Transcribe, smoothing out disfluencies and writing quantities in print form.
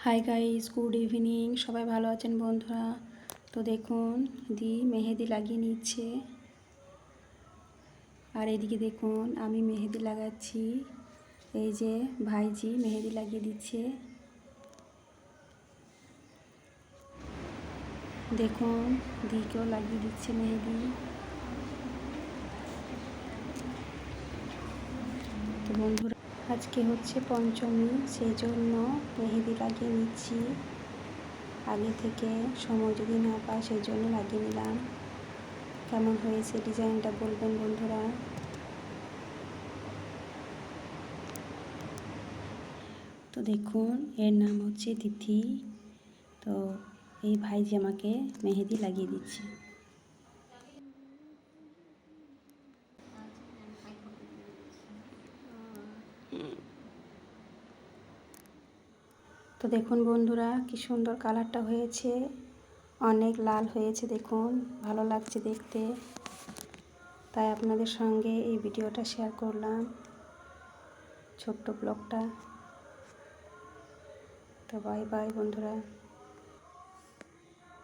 Hi guys, good evening. সবাই ভালো আছেন বন্ধুরা? তো দেখুন দি মেহেদি লাগিয়ে নিচ্ছে, আর এদিকে দেখুন আমি মেহেদি লাগাচ্ছি। এই যে ভাইজি মেহেদি লাগিয়ে দিচ্ছে, দেখুন দিকেও লাগিয়ে দিচ্ছে মেহেদি। তো বন্ধুরা আজকে হচ্ছে পঞ্চমী, সেই জন্য মেহেদি লাগিয়ে নিচ্ছি। আগে থেকে সময় যদি না পাই সেই জন্য লাগিয়ে নিলাম। কেমন হয়েছে ডিজাইনটা বলবেন বন্ধুরা। তো দেখুন এর নাম হচ্ছে তিথি। তো এই ভাইজি আমাকে মেহেদি লাগিয়ে দিচ্ছে। তো দেখুন বন্ধুরা কি সুন্দর কালারটা হয়েছে, অনেক লাল হয়েছে, দেখুন ভালো লাগছে দেখতে। তাই আপনাদের সঙ্গে এই ভিডিওটা শেয়ার করলাম, ছোট্ট ব্লগটা। তো বাই বাই বন্ধুরা।